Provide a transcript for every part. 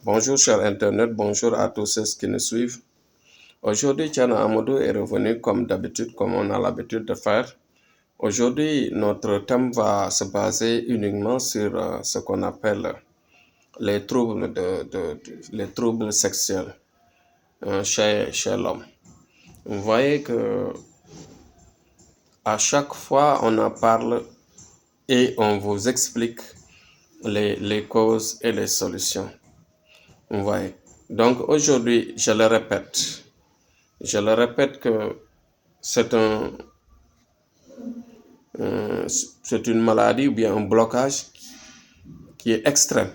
Bonjour cher Internet, bonjour à tous ceux qui nous suivent. Aujourd'hui, Tiana Amadou est revenu comme d'habitude, comme on a l'habitude de faire. Aujourd'hui, notre thème va se baser uniquement sur ce qu'on appelle les troubles, les troubles sexuels chez l'homme. Vous voyez que à chaque fois, on en parle et on vous explique les causes et les solutions. Vous voyez. Donc aujourd'hui, je le répète que c'est une maladie ou bien un blocage qui est extrême,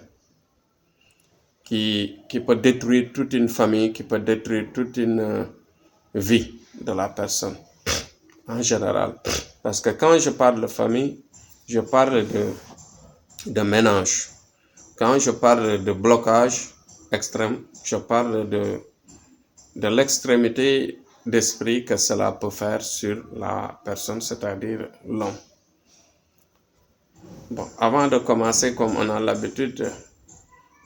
qui peut détruire toute une famille, qui peut détruire toute une vie de la personne en général. Parce que quand je parle de famille, je parle de ménage. Quand je parle de blocage extrême, je parle de l'extrémité d'esprit que cela peut faire sur la personne, c'est-à-dire l'homme. Bon, avant de commencer, comme on a l'habitude,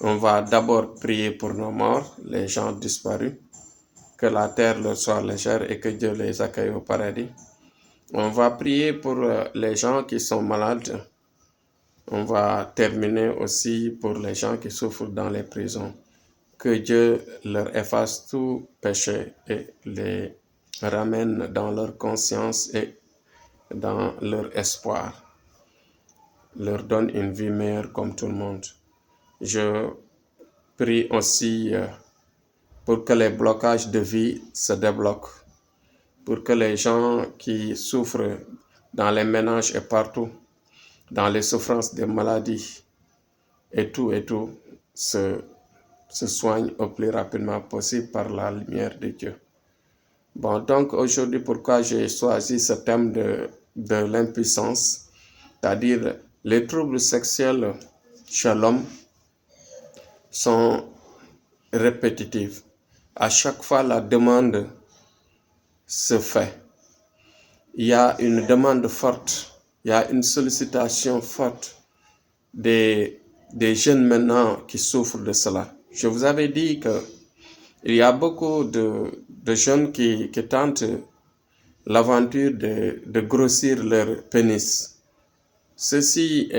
on va d'abord prier pour nos morts, les gens disparus, que la terre leur soit légère et que Dieu les accueille au paradis. On va prier pour les gens qui sont malades. On va terminer aussi pour les gens qui souffrent dans les prisons. Que Dieu leur efface tout péché et les ramène dans leur conscience et dans leur espoir. Leur donne une vie meilleure comme tout le monde. Je prie aussi pour que les blocages de vie se débloquent, pour que les gens qui souffrent dans les ménages et partout, dans les souffrances des maladies et tout, se soignent au plus rapidement possible par la lumière de Dieu. Bon, donc aujourd'hui, pourquoi j'ai choisi ce thème de l'impuissance, c'est-à-dire les troubles sexuels chez l'homme sont répétitifs. À chaque fois, la demande se fait. Il y a une demande forte, il y a une sollicitation forte des jeunes maintenant qui souffrent de cela. Je vous avais dit qu'il y a beaucoup de jeunes qui tentent l'aventure de grossir leur pénis. Ceci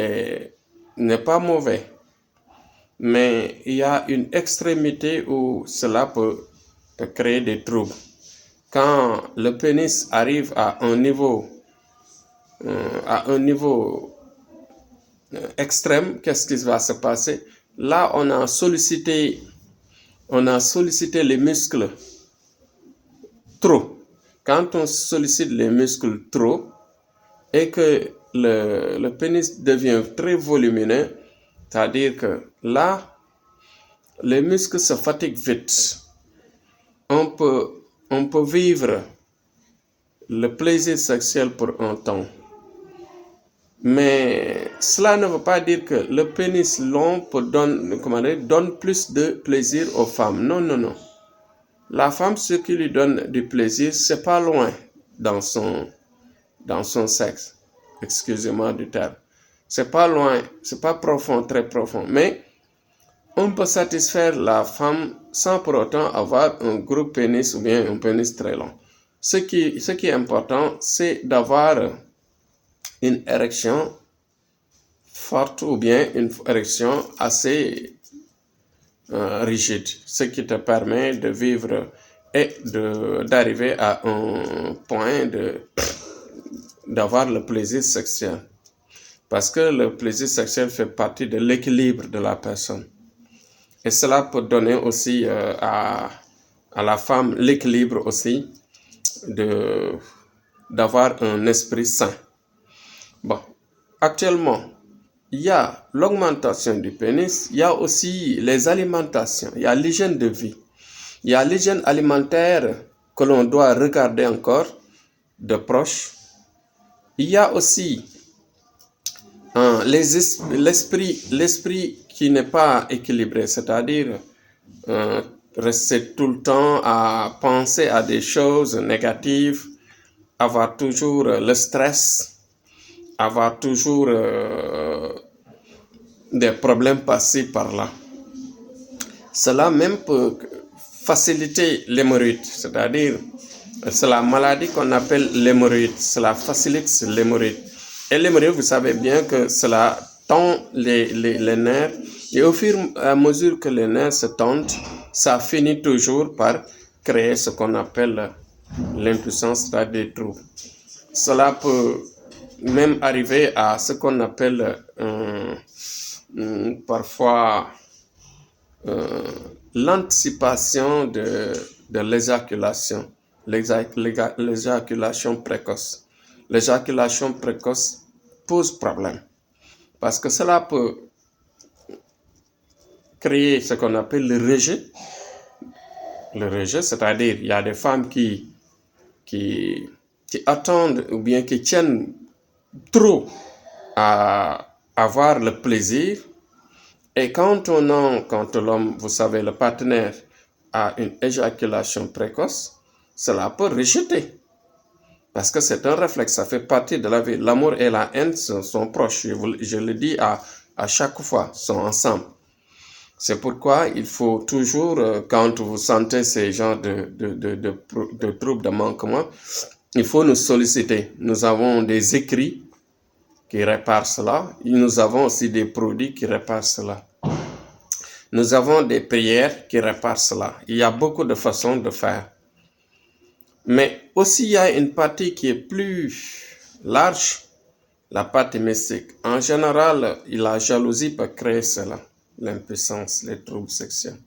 n'est pas mauvais, mais il y a une extrémité où cela peut créer des troubles. Quand le pénis arrive à un niveau extrême, qu'est-ce qui va se passer? Là, on a sollicité les muscles trop. Quand on sollicite les muscles trop et que le pénis devient très volumineux, c'est-à-dire que là, les muscles se fatiguent vite. On peut vivre le plaisir sexuel pour un temps. Mais cela ne veut pas dire que le pénis long donne plus de plaisir aux femmes. Non, non, non. La femme, ce qui lui donne du plaisir, c'est pas loin dans son sexe. Excusez-moi du terme. C'est pas loin, c'est pas profond, très profond. Mais on peut satisfaire la femme sans pour autant avoir un gros pénis ou bien un pénis très long. Ce qui est important, c'est d'avoir une érection forte ou bien une érection assez rigide, ce qui te permet de vivre et d'arriver à un point d'avoir le plaisir sexuel. Parce que le plaisir sexuel fait partie de l'équilibre de la personne. Et cela peut donner aussi à la femme l'équilibre aussi d'avoir un esprit sain. Bon, actuellement, il y a l'augmentation du pénis, il y a aussi les alimentations, il y a l'hygiène de vie, il y a l'hygiène alimentaire que l'on doit regarder encore de proche. Il y a aussi l'esprit qui n'est pas équilibré, c'est-à-dire rester tout le temps à penser à des choses négatives, avoir toujours le stress, avoir toujours des problèmes passés par là. Cela même peut faciliter l'hémorroïde, c'est-à-dire c'est la maladie qu'on appelle l'hémorroïde. Cela facilite l'hémorroïde. Et l'hémorroïde, vous savez bien que cela tend les nerfs. Et au fur et à mesure que les nerfs se tendent, ça finit toujours par créer ce qu'on appelle l'impuissance, c'est-à-dire des troubles. Cela peut même arriver à ce qu'on appelle parfois l'anticipation de l'éjaculation, l'éjaculation précoce. L'éjaculation précoce pose problème parce que cela peut créer ce qu'on appelle le rejet. Le rejet, c'est-à-dire il y a des femmes qui attendent ou bien qui tiennent trop à avoir le plaisir. Et quand l'homme, vous savez, le partenaire a une éjaculation précoce, cela peut rejeter. Parce que c'est un réflexe, ça fait partie de la vie. L'amour et la haine sont proches. Je le dis à chaque fois, sont ensemble. C'est pourquoi il faut toujours, quand vous sentez ces genres de troubles, de manquement, il faut nous solliciter. Nous avons des écrits qui réparent cela. Et nous avons aussi des produits qui réparent cela. Nous avons des prières qui réparent cela. Il y a beaucoup de façons de faire. Mais aussi, il y a une partie qui est plus large, la partie mystique. En général, la jalousie peut créer cela, l'impuissance, les troubles sexuels.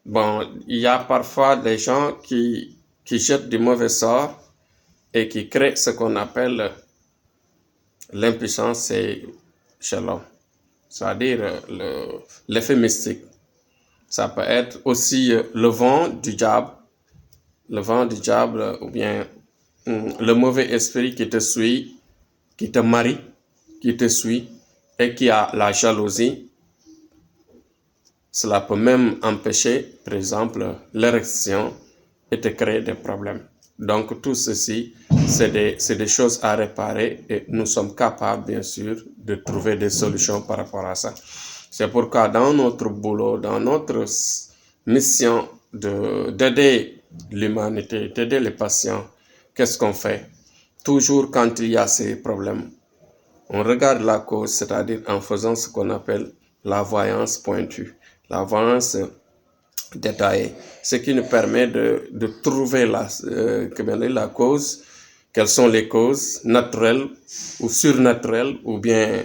Bon, il y a parfois des gens qui jettent du mauvais sort et qui créent ce qu'on appelle l'impuissance chez l'homme. C'est-à-dire l'effet mystique. Ça peut être aussi le vent du diable ou bien le mauvais esprit qui te suit, qui te marie, qui te suit et qui a la jalousie. Cela peut même empêcher, par exemple, l'érection et te créer des problèmes. Donc tout ceci, c'est des choses à réparer et nous sommes capables, bien sûr, de trouver des solutions par rapport à ça. C'est pourquoi dans notre boulot, dans notre mission d'aider l'humanité, d'aider les patients, qu'est-ce qu'on fait? Toujours quand il y a ces problèmes, on regarde la cause, c'est-à-dire en faisant ce qu'on appelle la voyance pointue, la voyance détaillée, ce qui nous permet de trouver la cause, quelles sont les causes naturelles ou surnaturelles ou bien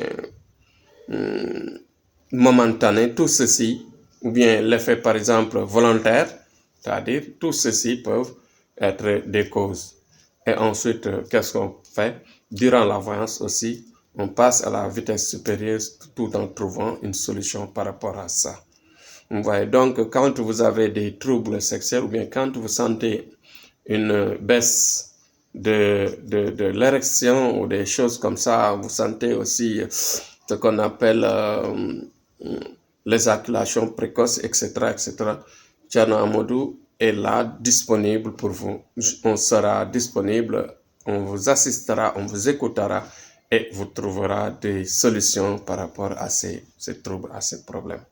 momentanées, tout ceci, ou bien l'effet par exemple volontaire, c'est-à-dire tout ceci peuvent être des causes. Et ensuite, qu'est-ce qu'on fait? Durant la voyance aussi, on passe à la vitesse supérieure tout en trouvant une solution par rapport à ça. Vous voyez, donc quand vous avez des troubles sexuels ou bien quand vous sentez une baisse de l'érection ou des choses comme ça, vous sentez aussi ce qu'on appelle l'éjaculation précoce, etc., etc. Thierno Amadou est là, disponible pour vous. On sera disponible, on vous assistera, on vous écoutera et vous trouvera des solutions par rapport à ces troubles, à ces problèmes.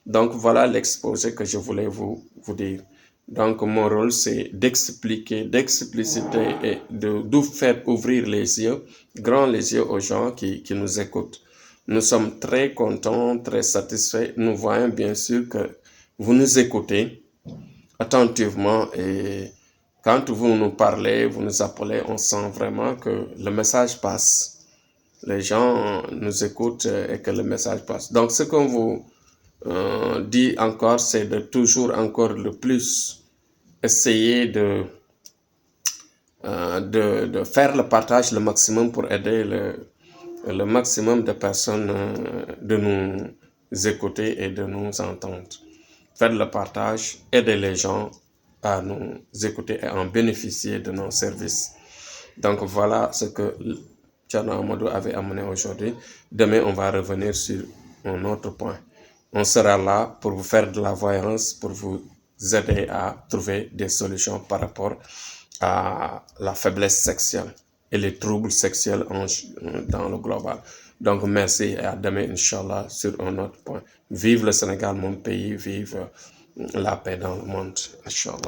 Donc voilà l'exposé que je voulais vous dire. Donc mon rôle c'est d'expliquer, d'expliciter et de faire ouvrir les yeux, grands les yeux aux gens qui nous écoutent. Nous sommes très contents, très satisfaits. Nous voyons bien sûr que vous nous écoutez attentivement et quand vous nous parlez, vous nous appelez, on sent vraiment que le message passe. Les gens nous écoutent et que le message passe. Donc ce qu'on vous dit encore, c'est de toujours encore le plus essayer de faire le partage le maximum pour aider le maximum de personnes de nous écouter et de nous entendre. Faire le partage, aider les gens à nous écouter et en bénéficier de nos services. Donc voilà ce que Thierno Amadou avait amené aujourd'hui. Demain, on va revenir sur un autre point. On sera là pour vous faire de la voyance, pour vous aider à trouver des solutions par rapport à la faiblesse sexuelle et les troubles sexuels dans le global. Donc merci et à demain, Inch'Allah, sur un autre point. Vive le Sénégal, mon pays, vive la paix dans le monde, Inch'Allah.